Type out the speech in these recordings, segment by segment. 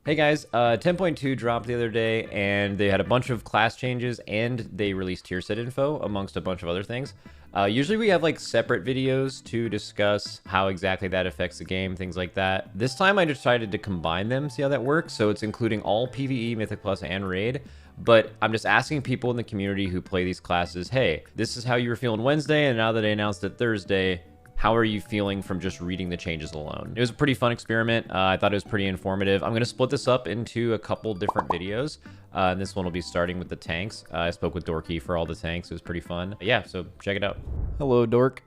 Hey guys, 10.2 dropped the other day, and they had a bunch of class changes, and they released tier set info, amongst a bunch of other things. Usually we have like separate videos to discuss how exactly that affects the game, things like that. This time I decided to combine them, see how that works, so it's including all PvE, Mythic Plus, and Raid. But I'm just asking people in the community who play these classes, hey, this is how you were feeling Wednesday, and now that I announced it Thursday, how are you feeling from just reading the changes alone? It was a pretty fun experiment. I thought it was pretty informative. I'm going to split this up into a couple different videos. And this one will be starting with the tanks. I spoke with Dorki for all the tanks. It was pretty fun. Yeah, so check it out. Hello, Dork.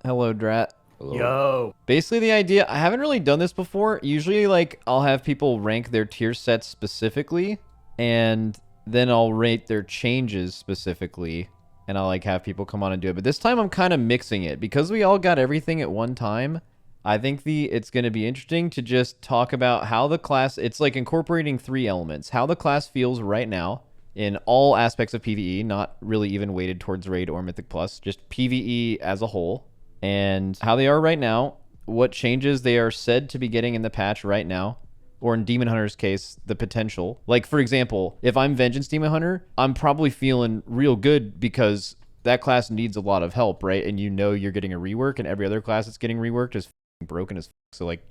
Hello, Drat. Hello. Yo. Basically, the idea, I haven't really done this before. Usually, like, I'll have people rank their tier sets specifically, and then I'll rate their changes specifically. And I'll like have people come on and do it. But this time I'm kind of mixing it because we all got everything at one time. I think it's going to be interesting to just talk about how the class, it's like incorporating three elements. How the class feels right now in all aspects of PvE, not really even weighted towards Raid or Mythic Plus, just PvE as a whole. And how they are right now, what changes they are said to be getting in the patch right now. Or in Demon Hunter's case, the potential. Like, for example, if I'm Vengeance Demon Hunter, I'm probably feeling real good because that class needs a lot of help, right? And you know you're getting a rework, and every other class that's getting reworked is broken as so like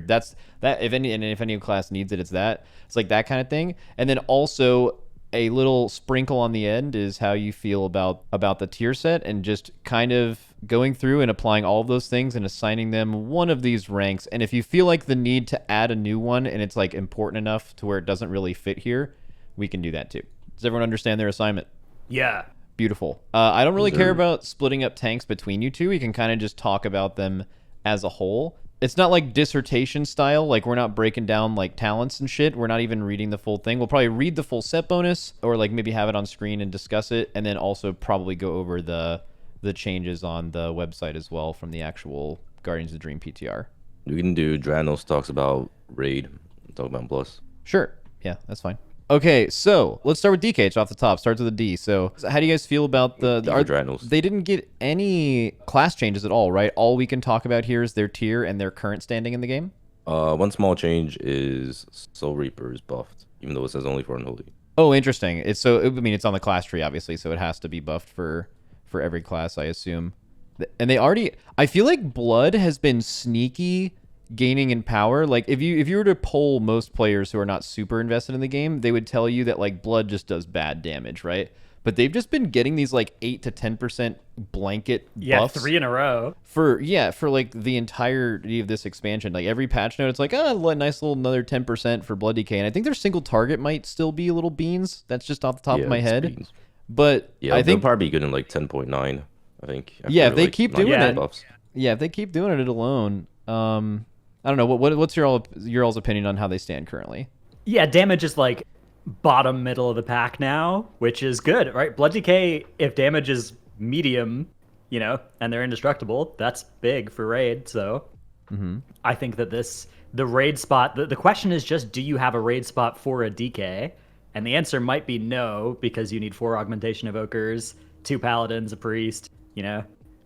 that's that. If any class needs it, it's that. It's like that kind of thing. And then also a little sprinkle on the end is how you feel about the tier set, and just kind of going through and applying all of those things and assigning them one of these ranks. And if you feel like the need to add a new one and it's like important enough to where it doesn't really fit here, we can do that too. Does everyone understand their assignment? Yeah. Beautiful. I don't really care about splitting up tanks between you two. We can kind of just talk about them as a whole. It's not like dissertation style. Like, we're not breaking down like talents and shit. We're not even reading the full thing. We'll probably read the full set bonus, or like maybe have it on screen and discuss it, and then also probably go over the changes on the website as well from the actual Guardians of the Dream PTR. We can do Dratnos talks about Raid, talk about Plus. Sure. Yeah, that's fine. Okay, so let's start with DK. It's off the top. Starts with a D. So how do you guys feel about the Dratnos? They didn't get any class changes at all, right? All we can talk about here is their tier and their current standing in the game. One small change is Soul Reaper is buffed, even though it says only for Unholy. Oh, interesting. It's it's on the class tree, obviously, so it has to be buffed for every class, I assume. And I feel like Blood has been sneaky gaining in power. Like, if you were to poll most players who are not super invested in the game, they would tell you that like Blood just does bad damage, right? But they've just been getting these like 8 to 10% blanket buffs. 3 in a row. For like the entirety of this expansion. Like, every patch note, it's like, nice little another 10% for Blood DK. And I think their single target might still be a little beans. That's just off the top of my head. Beans. But yeah, I think they'll probably be good in like 10.9, I think. Yeah, if they keep doing it. Buffs. Yeah, if they keep doing it alone. I don't know. What's your all's opinion on how they stand currently? Yeah, damage is like bottom middle of the pack now, which is good, right? Blood DK, if damage is medium, and they're indestructible, that's big for Raid. So I think that the Raid spot, the question is just, do you have a Raid spot for a DK? And the answer might be no, because you need 4 Augmentation Evokers, 2 Paladins, a Priest,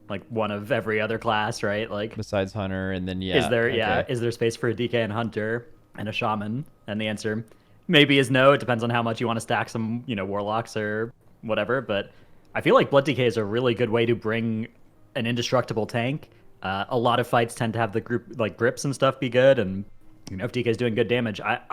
like one of every other class, right? Like, besides Hunter, and then is there space for a DK and Hunter and a Shaman? And the answer maybe is no. It depends on how much you want to stack some, Warlocks or whatever. But I feel like Blood DK is a really good way to bring an indestructible tank. A lot of fights tend to have the grips and stuff be good, and if DK is doing good damage, I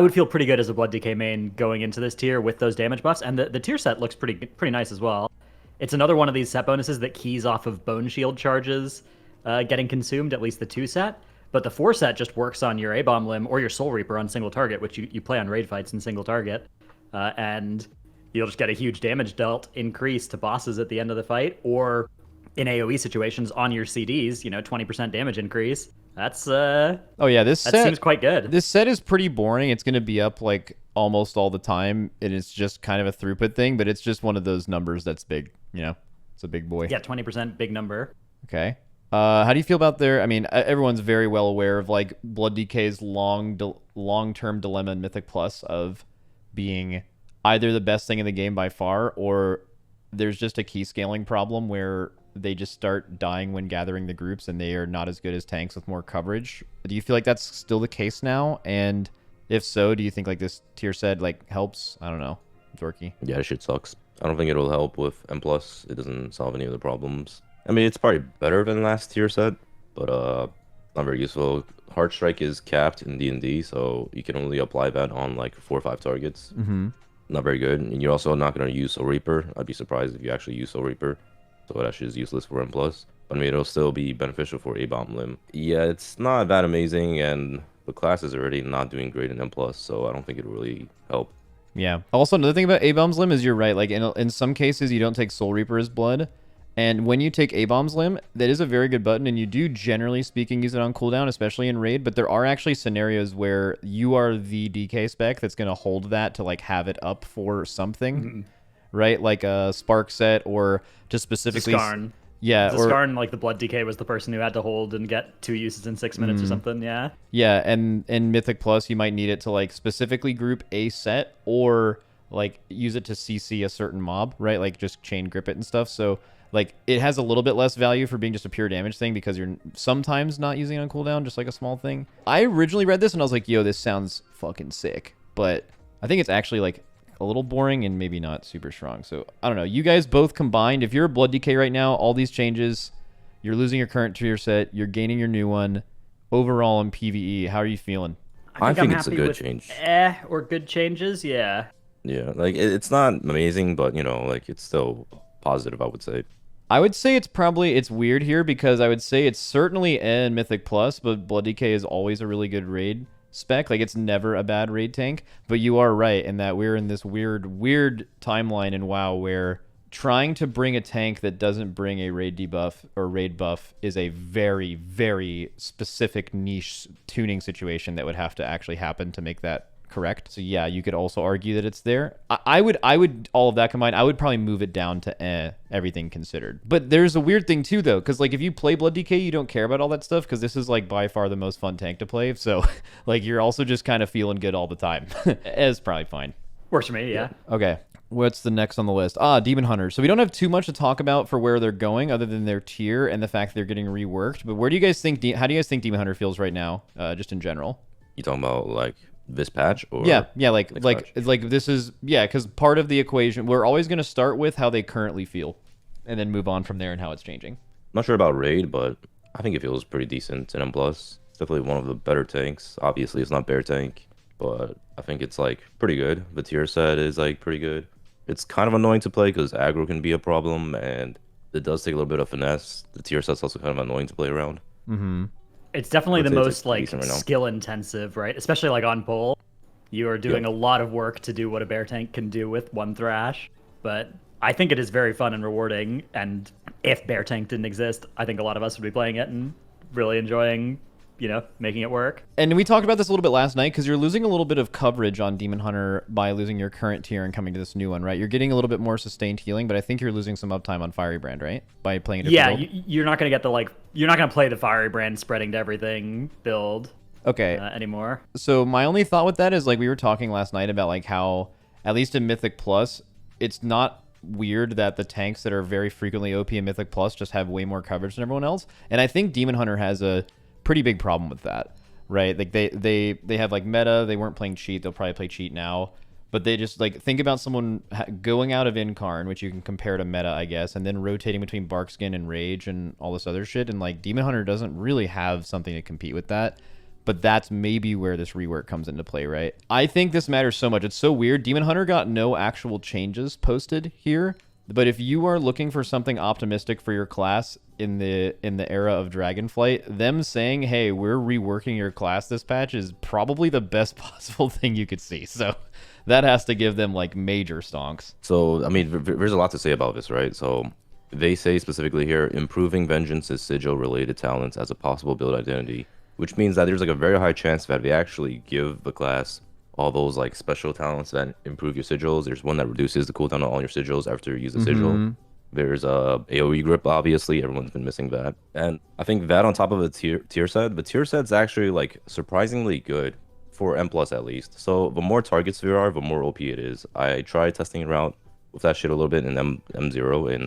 would feel pretty good as a Blood DK main going into this tier with those damage buffs, and the tier set looks pretty nice as well. It's another one of these set bonuses that keys off of Bone Shield charges getting consumed, at least the 2 set. But the 4 set just works on your A-Bomb Limb or your Soul Reaper on single target, which you play on raid fights in single target. And you'll just get a huge damage dealt increase to bosses at the end of the fight, or in AoE situations on your CDs, 20% damage increase. That's oh yeah, that seems quite good. This set is pretty boring. It's going to be up like almost all the time, and it's just kind of a throughput thing, but it's just one of those numbers that's big, it's a big boy. Yeah, 20% big number. Okay. How do you feel about everyone's very well aware of like Blood DK's long-term dilemma in Mythic Plus of being either the best thing in the game by far, or there's just a key scaling problem where they just start dying when gathering the groups, and they are not as good as tanks with more coverage. Do you feel like that's still the case now? And If so, do you think like this tier set like helps? I don't know, Dorky. Yeah, this shit sucks. I don't think it'll help with M+. It doesn't solve any of the problems. I mean, it's probably better than last tier set, but not very useful. Heart Strike is capped in D&D, so you can only apply that on like 4 or 5 targets. Mm-hmm. Not very good. And you're also not going to use Soul Reaper. I'd be surprised if you actually use Soul Reaper. So it actually is useless for M+. But I mean, it'll still be beneficial for A-Bomb Limb. Yeah, it's not that amazing, and the class is already not doing great in M+, so I don't think it'll really help. Yeah. Also, another thing about A-Bomb's Limb is you're right. Like, in some cases, you don't take Soul Reaper's blood. And when you take A-Bomb's Limb, that is a very good button, and you do, generally speaking, use it on cooldown, especially in Raid. But there are actually scenarios where you are the DK spec that's going to hold that to, like, have it up for something, right? Like a Spark set or to specifically... Skarn. Yeah, or Skarn, like the Blood DK was the person who had to hold and get 2 uses in 6 minutes or something, yeah. yeah, and in Mythic Plus, you might need it to like specifically group a set or like use it to CC a certain mob, right? Like just chain grip it and stuff. So like it has a little bit less value for being just a pure damage thing because you're sometimes not using it on cooldown, just like a small thing. I originally read this and I was like, yo, this sounds fucking sick, but I think it's actually like a little boring and maybe not super strong. So I don't know. You guys both combined, if you're a Blood DK right now, all these changes, you're losing your current tier set, you're gaining your new one. Overall in PvE, how are you feeling? I think I'm it's a happy good with change. Or good changes, yeah. Yeah, like it's not amazing, but you know, like it's still positive, I would say. I would say it's weird here because I would say it's certainly in Mythic Plus, but Blood DK is always a really good raid spec. Like it's never a bad raid tank. But you are right in that we're in this weird timeline in WoW where trying to bring a tank that doesn't bring a raid debuff or raid buff is a very specific niche tuning situation that would have to actually happen to make that correct. So yeah, you could also argue that it's there. I would all of that combined, I would probably move it down to everything considered. But there's a weird thing too though, because like if you play Blood DK, you don't care about all that stuff because this is like by far the most fun tank to play. So like you're also just kind of feeling good all the time. It's probably fine. Works for me, yeah. Okay. What's the next on the list? Demon Hunter. So we don't have too much to talk about for where they're going other than their tier and the fact they're getting reworked. But where do you guys think, how do you guys think Demon Hunter feels right now, just in general? You talking about like this patch or yeah like patch? This is because part of the equation, we're always going to start with how they currently feel and then move on from there and how it's changing. I'm not sure about raid, but I think it feels pretty decent in M+. It's definitely one of the better tanks. Obviously it's not bear tank, but I think it's like pretty good. The tier set is like pretty good. It's kind of annoying to play because aggro can be a problem and it does take a little bit of finesse. The tier set's also kind of annoying to play around. It's definitely the most like right skill intensive, right? Especially like on pole. You are doing a lot of work to do what a bear tank can do with one thrash. But I think it is very fun and rewarding. And if bear tank didn't exist, I think a lot of us would be playing it and really enjoying, you know, making it work. And we talked about this a little bit last night because you're losing a little bit of coverage on Demon Hunter by losing your current tier and coming to this new one, right? You're getting a little bit more sustained healing, but I think you're losing some uptime on Fiery Brand, right? By playing a different build. You're not going to get the you're not going to play the Fiery Brand spreading to everything build. Okay. Anymore. So my only thought with that is like we were talking last night about like how at least in Mythic Plus, it's not weird that the tanks that are very frequently OP in Mythic Plus just have way more coverage than everyone else. And I think Demon Hunter has a pretty big problem with that, right? Like they have like meta, they weren't playing cheat, they'll probably play cheat now, but they just like think about someone going out of Incarn, which you can compare to meta, I guess, and then rotating between Barkskin and Rage and all this other shit, and like Demon Hunter doesn't really have something to compete with that. But that's maybe where this rework comes into play, right? I think this matters so much. It's so weird. Demon Hunter got no actual changes posted here. But if you are looking for something optimistic for your class in the era of Dragonflight, them saying, hey, we're reworking your class this patch is probably the best possible thing you could see. So that has to give them like major stonks. So, I mean, there's a lot to say about this, right? So they say specifically here, improving Vengeance's sigil-related talents as a possible build identity, which means that there's like a very high chance that they actually give the class all those like special talents that improve your sigils. There's one that reduces the cooldown on all your sigils after you use a sigil. There's AoE grip, obviously. Everyone's been missing that. And I think that on top of the tier set, the tier set's actually like surprisingly good for M+ at least. So the more targets there are, the more OP it is. I tried testing around with that shit a little bit in M0 in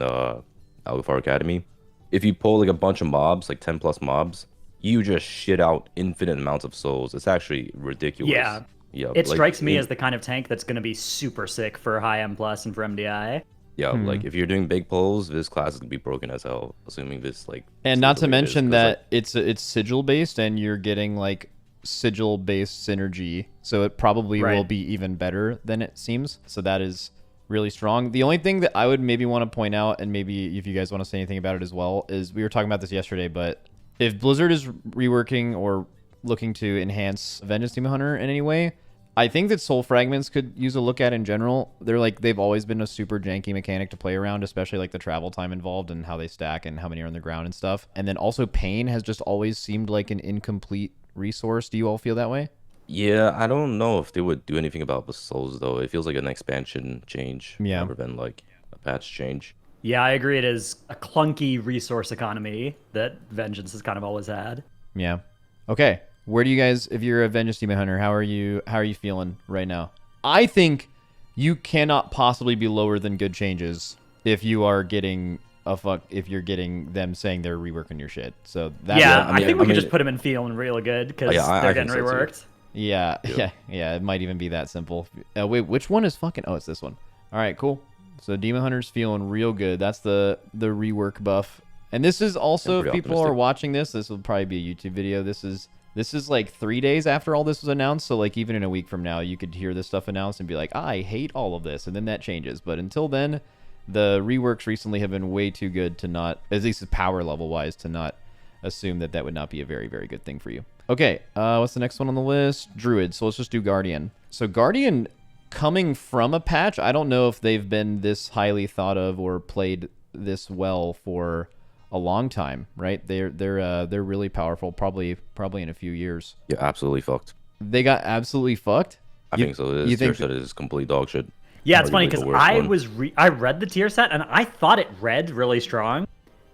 Algafar Academy. If you pull like a bunch of mobs, like 10+ mobs, you just shit out infinite amounts of souls. It's actually ridiculous. Yeah. Yeah, It strikes me as the kind of tank that's going to be super sick for high M plus and for MDI. Yeah, like if you're doing big pulls, this class is gonna be broken as hell, assuming this like. And not to mention that like, it's sigil based, and you're getting like sigil based synergy, so it probably will be even better than it seems. So that is really strong. The only thing that I would maybe want to point out, and maybe if you guys want to say anything about it as well, is we were talking about this yesterday, but if Blizzard is reworking or looking to enhance Vengeance Demon Hunter in any way, I think that soul fragments could use a look at in general. They've always been a super janky mechanic to play around, especially like the travel time involved and how they stack and how many are on the ground and stuff. And then also pain has just always seemed like an incomplete resource. Do you all feel that way? Yeah, I don't know if they would do anything about the souls though. It feels like an expansion change rather than like a patch change. Yeah, I agree. It is a clunky resource economy that Vengeance has kind of always had. Yeah. Okay. Where do you guys, if you're a Vengeance Demon Hunter, how are you feeling right now? I think you cannot possibly be lower than good changes if you are getting if you're getting them saying they're reworking your shit. So that I think we could just put them in feeling really good because they're getting reworked. Yeah. It might even be that simple. Wait, which one is fucking? Oh, it's this one. All right, cool. So Demon Hunter's feeling real good. That's the rework buff. And this is also, if people are watching this will probably be a YouTube video. This is like 3 days after all this was announced. So like even in a week from now, you could hear this stuff announced and be like, I hate all of this. And then that changes. But until then, the reworks recently have been way too good to not, at least power level wise, to not assume that would not be a very, very good thing for you. Okay, what's the next one on the list? Druid. So let's just do Guardian. So Guardian coming from a patch, I don't know if they've been this highly thought of or played this well for a long time, right? They're really powerful, probably in a few years. Yeah, absolutely fucked. They got absolutely fucked? I think so. This tier set is complete dog shit. Yeah, it's funny because I read the tier set and I thought it read really strong,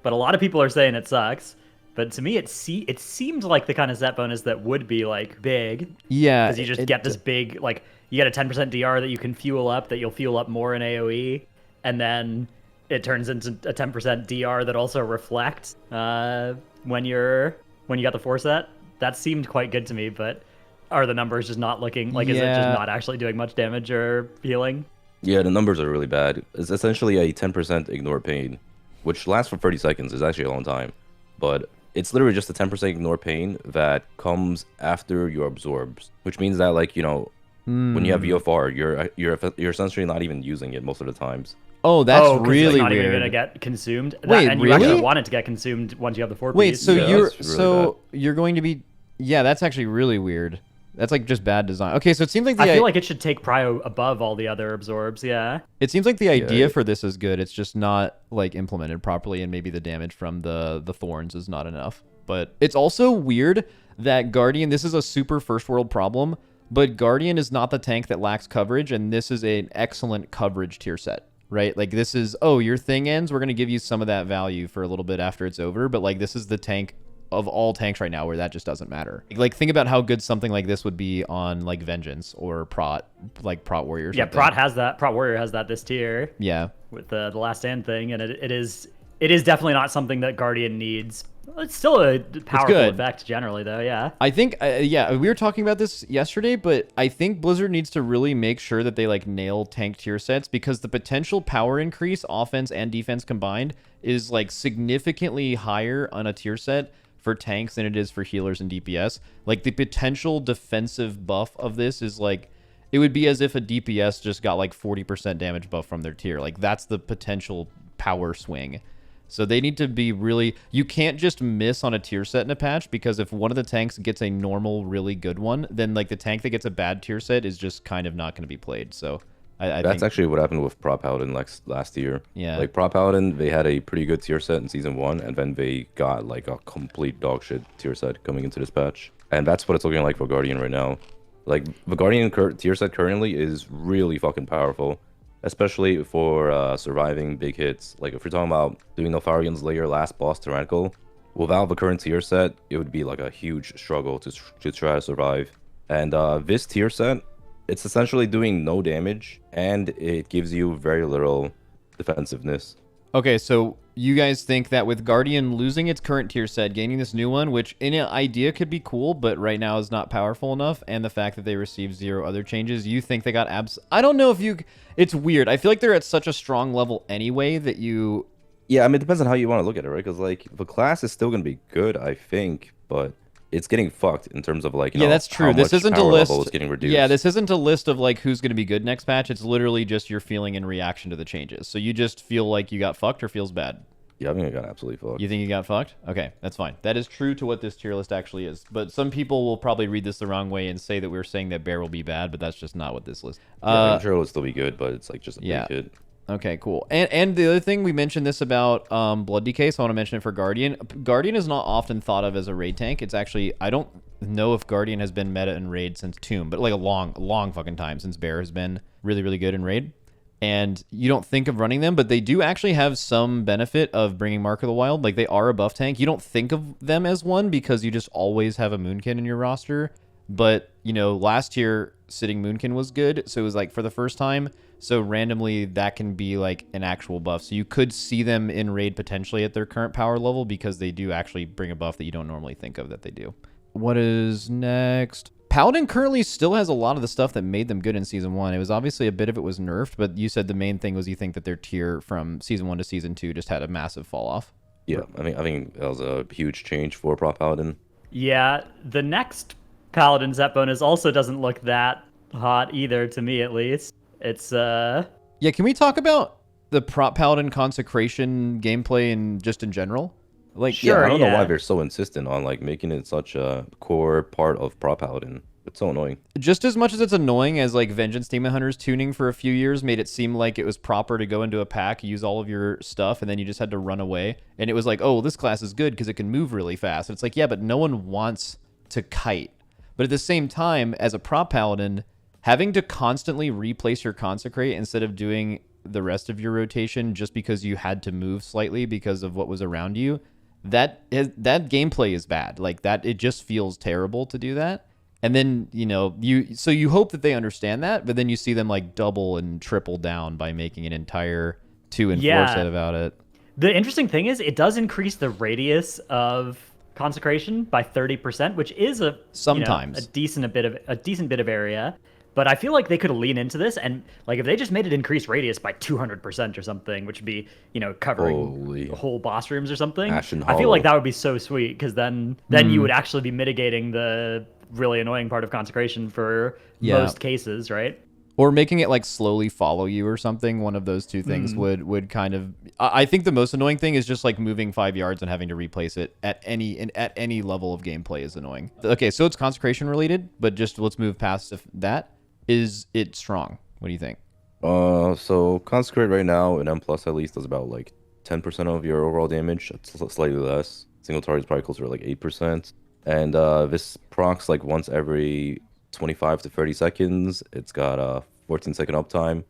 but a lot of people are saying it sucks. But to me, it seemed like the kind of set bonus that would be like big. Yeah, because you just get this big, like you get a 10% DR that you can fuel up, that you'll fuel up more in AOE, and then it turns into a 10% DR that also reflects when you got the 4 set. That seemed quite good to me, but are the numbers just not looking like? Is it just not actually doing much damage or healing? Yeah, the numbers are really bad. It's essentially a 10% ignore pain, which lasts for 30 seconds. Is actually a long time, but it's literally just a 10% ignore pain that comes after you absorbs, which means that like when you have VFR, you're essentially not even using it most of the times. Oh, that's really it's not weird. even gonna get consumed. Wait, and really? You actually want it to get consumed once you have the 4 piece. Wait, so yeah, you're going to be? Yeah, that's actually really weird. That's like just bad design. Okay, so it seems like I feel like it should take prio above all the other absorbs. Yeah. It seems like the idea for this is good. It's just not like implemented properly, and maybe the damage from the thorns is not enough. But it's also weird that Guardian. This is a super first world problem, but Guardian is not the tank that lacks coverage, and this is an excellent coverage tier set. Right? Like this is, your thing ends, we're going to give you some of that value for a little bit after it's over, but like this is the tank of all tanks right now where that just doesn't matter. Like think about how good something like this would be on like Vengeance or Prot, like Prot Warrior. Yeah, Prot has that. Prot Warrior has that this tier. Yeah. With the Last Stand thing, and it is definitely not something that Guardian needs. It's still a powerful effect generally, though. Yeah. I think, we were talking about this yesterday, but I think Blizzard needs to really make sure that they like nail tank tier sets, because the potential power increase, offense and defense combined, is like significantly higher on a tier set for tanks than it is for healers and DPS. Like the potential defensive buff of this is like, it would be as if a DPS just got like 40% damage buff from their tier. Like that's the potential power swing. So they need to be really... You can't just miss on a tier set in a patch, because if one of the tanks gets a normal, really good one, then like the tank that gets a bad tier set is just kind of not going to be played. So I That's actually what happened with Prot Paladin last year. Yeah. Like Prot Paladin, they had a pretty good tier set in Season 1, and then they got like a complete dogshit tier set coming into this patch. And that's what it's looking like for Guardian right now. Like, the Guardian tier set currently is really fucking powerful, especially for surviving big hits. Like, if you're talking about doing Nilfgaard's Lair last boss Tyrannical, without the current tier set, it would be like a huge struggle to try to survive. And this tier set, it's essentially doing no damage, and it gives you very little defensiveness. Okay, so you guys think that with Guardian losing its current tier set, gaining this new one, which in an idea could be cool, but right now is not powerful enough, and the fact that they received 0 other changes, you think they got I don't know if you... It's weird. I feel like they're at such a strong level anyway that you... Yeah, I mean, it depends on how you want to look at it, right? Because, like, the class is still going to be good, I think, but it's getting fucked in terms of, like, you know, that's true. how This much isn't a power list. level is getting reduced. Yeah, this isn't a list of, like, who's going to be good next patch. It's literally just your feeling in reaction to the changes. So you just feel like you got fucked or feels bad? Yeah, I think I got absolutely fucked. You think you got fucked? Okay, that's fine. That is true to what this tier list actually is. But some people will probably read this the wrong way and say that we're saying that Bear will be bad, but that's just not what this list... Yeah, I'm sure it'll still be good, but it's, like, just a big hit. Okay, cool. And the other thing, we mentioned this about Blood Decay, so I want to mention it for Guardian. Guardian is not often thought of as a raid tank. It's actually, I don't know if Guardian has been meta in raid since Tomb, but like a long fucking time since Bear has been really, really good in raid. And you don't think of running them, but they do actually have some benefit of bringing Mark of the Wild. Like, they are a buff tank. You don't think of them as one because you just always have a Moonkin in your roster. But, you know, last year, sitting Moonkin was good, so it was like for the first time. So randomly, that can be like an actual buff. So you could see them in raid potentially at their current power level because they do actually bring a buff that you don't normally think of that they do. What is next? Paladin currently still has a lot of the stuff that made them good in Season 1. It was obviously a bit of it was nerfed, but you said the main thing was you think that their tier from Season 1 to Season 2 just had a massive fall off. Yeah, I think that was a huge change for Prop Paladin. Yeah, the next Paladin set bonus also doesn't look that hot either, to me at least. It's Yeah, can we talk about the Prop Paladin consecration gameplay and just in general? Like, sure, I don't know why they're so insistent on like making it such a core part of Prop Paladin. It's so annoying. Just as much as it's annoying as like Vengeance Demon Hunters tuning for a few years made it seem like it was proper to go into a pack, use all of your stuff, and then you just had to run away. And it was like, oh, this class is good because it can move really fast. And it's like, yeah, but no one wants to kite. But at the same time, as a Prop Paladin, having to constantly replace your Consecrate instead of doing the rest of your rotation just because you had to move slightly because of what was around you, that gameplay is bad. Like that, it just feels terrible to do that. And then, you know, you hope that they understand that, but then you see them like double and triple down by making an entire 2 and 4 set about it. The interesting thing is it does increase the radius of Consecration by 30%, which is sometimes a decent bit of area. But I feel like they could lean into this, and like if they just made it increase radius by 200% or something, which would be, you know, covering whole boss rooms or something. I feel like that would be so sweet because then you would actually be mitigating the really annoying part of Consecration for most cases, right? Or making it like slowly follow you or something. One of those two things would kind of. I think the most annoying thing is just like moving 5 yards and having to replace it at any level of gameplay is annoying. Okay, so it's Consecration related, but just let's move past that. Is it strong? What do you think? So Consecrate right now in M+ at least does about like 10% of your overall damage. It's slightly less. Single target's probably closer to like 8%. And this procs like once every 25 to 30 seconds. It's got a 14-second uptime.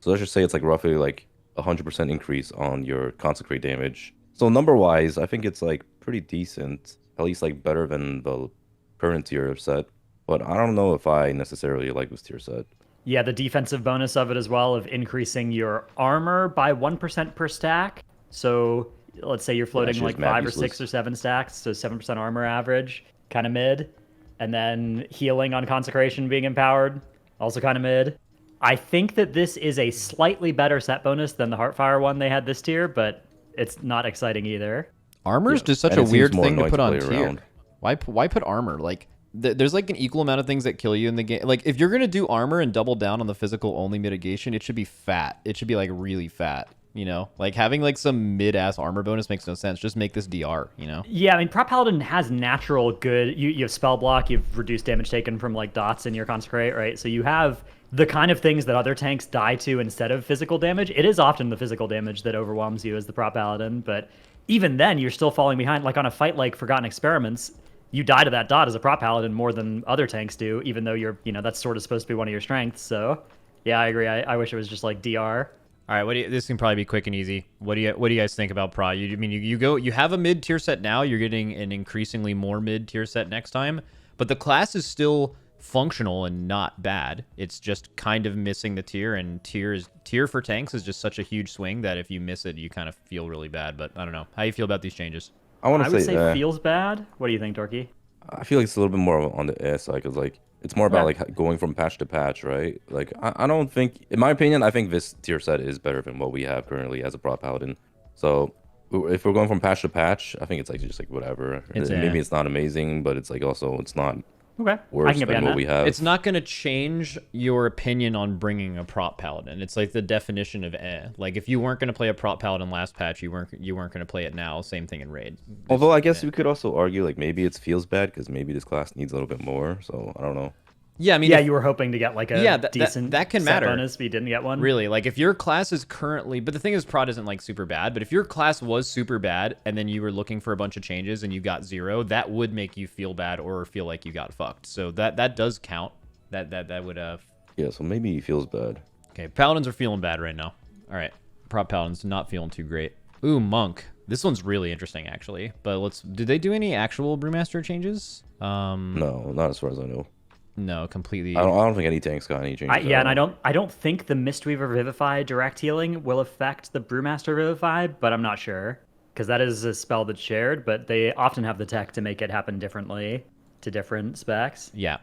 So let's just say it's like roughly like 100% increase on your Consecrate damage. So number-wise, I think it's like pretty decent. At least like better than the current tier set. But I don't know if I necessarily like this tier set. Yeah, the defensive bonus of it as well, of increasing your armor by 1% per stack. So let's say you're floating like 5 or 6 or 7 stacks, so 7% armor average, kind of mid. And then healing on Consecration being empowered, also kind of mid. I think that this is a slightly better set bonus than the Heartfire one they had this tier, but it's not exciting either. Armor is just such a weird thing to put on tier. Why put armor? Like, there's like an equal amount of things that kill you in the game. Like, if you're going to do armor and double down on the physical only mitigation, it should be fat. It should be like really fat, you know? Like having like some mid-ass armor bonus makes no sense. Just make this DR, you know? Yeah, I mean, Prop Paladin has natural good... You have spell block, you've reduced damage taken from like dots in your Consecrate, right? So you have the kind of things that other tanks die to instead of physical damage. It is often the physical damage that overwhelms you as the Prop Paladin, but even then, you're still falling behind. Like on a fight like Forgotten Experiments, you die to that dot as a Prop Paladin more than other tanks do, even though you're, you know, that's sort of supposed to be one of your strengths. So, yeah, I agree. I wish it was just like DR. All right, this can probably be quick and easy. What do you guys think about Pro? You have a mid tier set now. You're getting an increasingly more mid tier set next time, but the class is still functional and not bad. It's just kind of missing the tier, and tier for tanks is just such a huge swing that if you miss it, you kind of feel really bad. But I don't know. How do you feel about these changes? I want I to would say, say feels bad. What do you think, Dorky? I feel like it's a little bit more on the ass side, because like it's more about like going from patch to patch, right? Like I don't think, in my opinion, I think this tier set is better than what we have currently as a prop paladin. So if we're going from patch to patch, I think it's like just like whatever. Maybe it's not amazing, but it's like also it's not Okay. worse than what we have. It's not going to change your opinion on bringing a prop paladin. It's like the definition of Like if you weren't going to play a prop paladin last patch, you weren't going to play it now. Same thing in raid. Although I guess we could also argue like maybe it feels bad because maybe this class needs a little bit more. So I don't know. Yeah, I mean, you were hoping to get like a decent that can set matter. bonus, but you didn't get one. Really, like if your class is currently, but the thing is, prod isn't like super bad. But if your class was super bad and then you were looking for a bunch of changes and you got 0, that would make you feel bad or feel like you got fucked. So that does count. That would Yeah, so maybe he feels bad. Okay, paladins are feeling bad right now. All right, prop paladins not feeling too great. Ooh, monk. This one's really interesting actually. But did they do any actual brewmaster changes? No, not as far as I know. No, completely. I don't think any tanks got any changes. And I don't think the Mistweaver Vivify direct healing will affect the Brewmaster Vivify, but I'm not sure because that is a spell that's shared. But they often have the tech to make it happen differently to different specs. Yeah.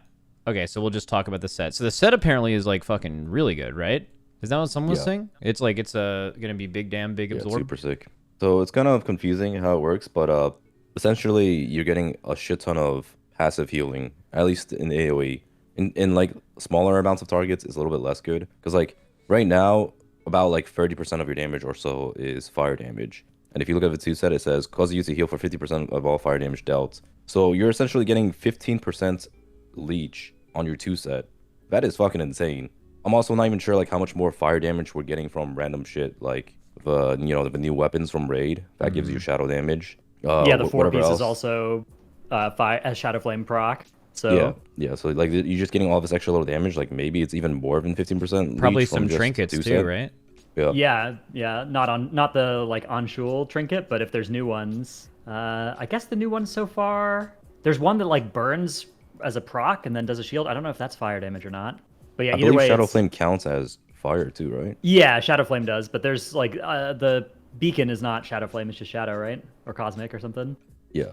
Okay, so we'll just talk about the set. So the set apparently is like fucking really good, right? Is that what someone was saying? It's like it's gonna be big big absorb. Super sick. So it's kind of confusing how it works, but essentially you're getting a shit ton of passive healing, at least in AoE. In like smaller amounts of targets, it's a little bit less good. Because like right now, about like 30% of your damage or so is fire damage. And if you look at the 2 set, it says cause you to heal for 50% of all fire damage dealt. So you're essentially getting 15% leech on your 2 set. That is fucking insane. I'm also not even sure like how much more fire damage we're getting from random shit like the new weapons from raid that gives you shadow damage. The 4 piece is also a Shadow Flame proc. So yeah. So like you're just getting all this extra little damage. Like maybe it's even more than 15%. Probably some trinkets too, right? Yeah. Not the like on-shul trinket, but if there's new ones, I guess the new ones so far. There's one that like burns as a proc and then does a shield. I don't know if that's fire damage or not. But yeah, either way, Shadow Flame counts as fire too, right? Yeah, Shadow Flame does. But there's like the beacon is not Shadow Flame; it's just Shadow, right? Or Cosmic or something. Yeah.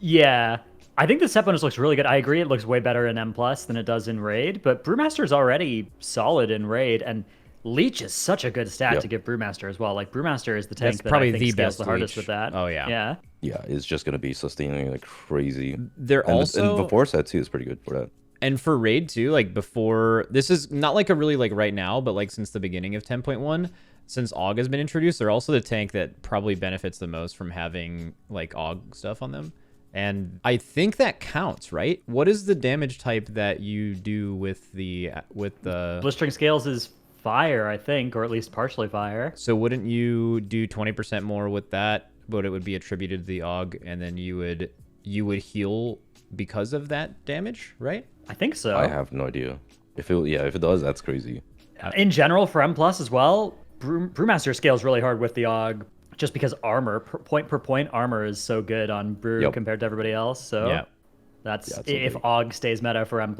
Yeah. I think the set bonus looks really good. I agree, it looks way better in M+ than it does in Raid, but Brewmaster is already solid in Raid, and Leech is such a good stat to give Brewmaster as well. Like, Brewmaster is the tank that probably I think the scales best the hardest Leech. with that. Oh, yeah. Yeah. Yeah, it's just going to be sustaining like crazy. And also... before set, too, is pretty good for that. And for Raid, too, like, before... This is not, like, a really, like, right now, but, like, since the beginning of 10.1, since AUG has been introduced, they're also the tank that probably benefits the most from having, like, AUG stuff on them. And I think that counts, right? What is the damage type that you do with the Blistering Scales is fire, I think, or at least partially fire. So wouldn't you do 20% more with that, but it would be attributed to the AUG, and then you would heal because of that damage, right? I think so. I have no idea. If it does, that's crazy. In general, for M+ as well, Brewmaster scales really hard with the AUG. Just because armor, point per point armor is so good on Brew compared to everybody else. So that's if AUG stays meta for M+,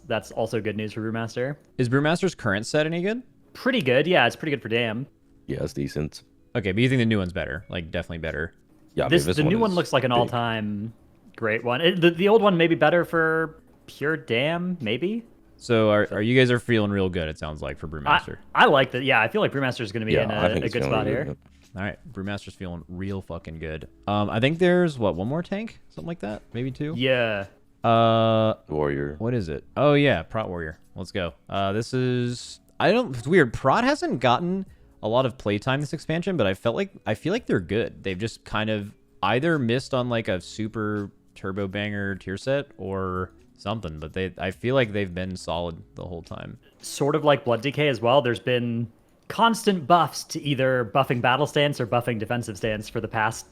that's also good news for Brewmaster. Is Brewmaster's current set any good? Pretty good, yeah. It's pretty good for Dam. Yeah, it's decent. Okay, but you think the new one's better? Like, definitely better. Yeah, the new one looks like an all-time great one. The old one may be better for pure Dam, maybe. So are you guys are feeling real good, it sounds like, for Brewmaster. I like that. Yeah, I feel like Brewmaster is going to be in a good spot here. All right, Brewmaster's feeling real fucking good. I think there's, one more tank? Something like that? Maybe 2? Yeah. Warrior. What is it? Oh, yeah, Prot Warrior. Let's go. This is... It's weird. Prot hasn't gotten a lot of playtime this expansion, but I feel like they're good. They've just kind of either missed on, like, a super turbo banger tier set or something, but I feel like they've been solid the whole time. Sort of like Blood Decay as well. There's been constant buffs to either buffing battle stance or buffing defensive stance for the past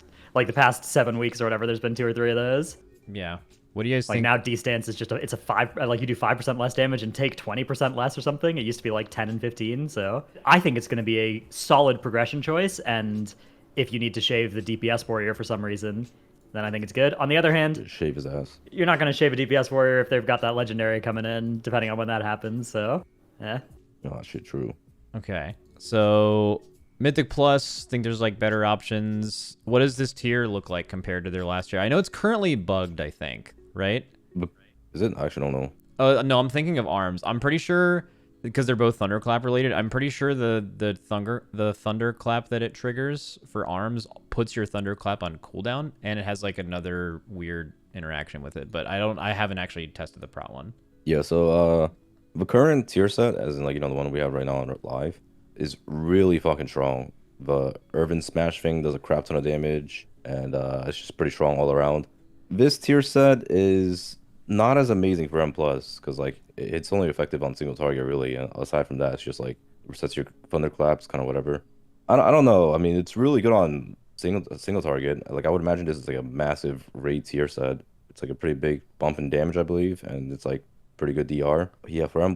7 weeks or whatever. There's been 2 or 3 of those. Yeah. What do you guys think? Like now D-stance is it's a 5, like you do 5% less damage and take 20% less or something. It used to be like 10 and 15. So I think it's going to be a solid progression choice. And if you need to shave the DPS warrior for some reason, then I think it's good. On the other hand, Shave his ass. you're not going to shave a DPS warrior if they've got that legendary coming in, depending on when that happens. So, yeah. Oh, shit, true. Okay. So Mythic Plus, think there's like better options. What does this tier look like compared to their last tier? I know it's currently bugged, I think, right? But is it? I actually don't know. No, I'm thinking of arms. I'm pretty sure because they're both thunderclap related. I'm pretty sure the thunderclap that it triggers for arms puts your thunderclap on cooldown, and it has like another weird interaction with it. But I haven't actually tested the Prot one. Yeah, so the current tier set, as in like the one we have right now on live, is really fucking strong. The Irvin Smash thing does a crap ton of damage, and it's just pretty strong all around. This tier set is not as amazing for M+, because like it's only effective on single target really, and aside from that, it's just like resets your thunderclaps, kind of whatever. I don't know. I mean, it's really good on single target. Like I would imagine this is like a massive raid tier set. It's like a pretty big bump in damage, I believe, and it's like pretty good DR. Yeah, for M+,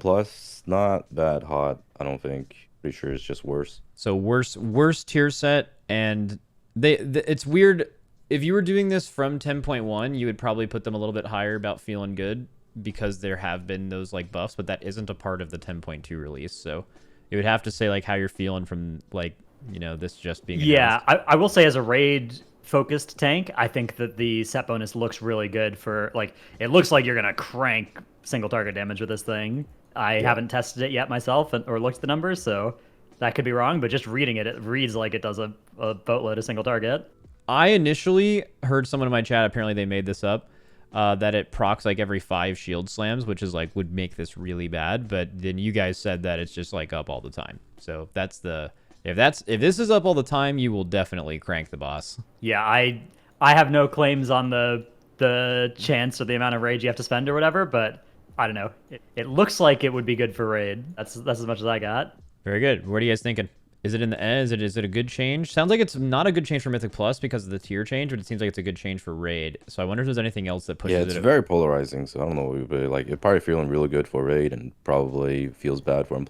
not that hot, I don't think. Pretty sure it's just worse. So worse tier set, and it's weird. If you were doing this from 10.1, you would probably put them a little bit higher about feeling good because there have been those like buffs, but that isn't a part of the 10.2 release. So you would have to say like how you're feeling from like, this just being announced. Yeah, I will say as a raid focused tank, I think that the set bonus looks really good for like, it looks like you're going to crank single target damage with this thing. I haven't tested it yet myself or looked at the numbers, so that could be wrong, but just reading it, it reads like it does a boatload of single target. I initially heard someone in my chat, apparently they made this up, that it procs like every 5 shield slams, which is like would make this really bad. But then you guys said that it's just like up all the time. So if this is up all the time, you will definitely crank the boss. Yeah, I have no claims on the chance or the amount of rage you have to spend or whatever, but I don't know. It looks like it would be good for raid. That's as much as I got. Very good. What are you guys thinking? Is it in the end? Is it a good change? Sounds like it's not a good change for Mythic Plus because of the tier change, but it seems like it's a good change for Raid. So I wonder if there's anything else that pushes it. Yeah, it's very polarizing, so I don't know. But like, it's probably feeling really good for Raid and probably feels bad for M+.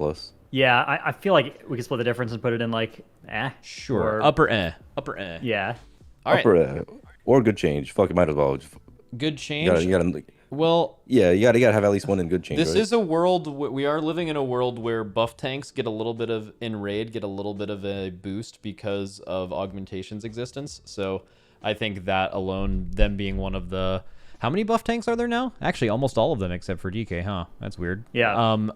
Yeah, I feel like we could split the difference and put it in like, Sure. Or, upper eh. Yeah. All right. Upper or good change. Fuck, you might as well. Good change. You gotta, well, yeah, you gotta have at least one in good change. This right? is a world. We are living in a world where buff tanks get a little bit of in raid, get a little bit of a boost because of augmentation's existence. So I think that alone, them being one of the. How many buff tanks are there now? Actually, almost all of them except for DK, huh? That's weird. Yeah.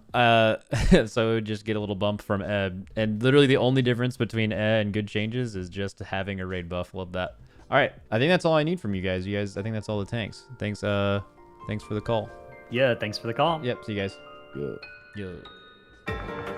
So just get a little bump from Ed, and literally the only difference between Ed and good changes is just having a raid buff. Love that. All right, I think that's all I need from you guys. I think that's all the tanks. Thanks for the call. Yeah, thanks for the call. Yep, see you guys. Yeah. Yeah.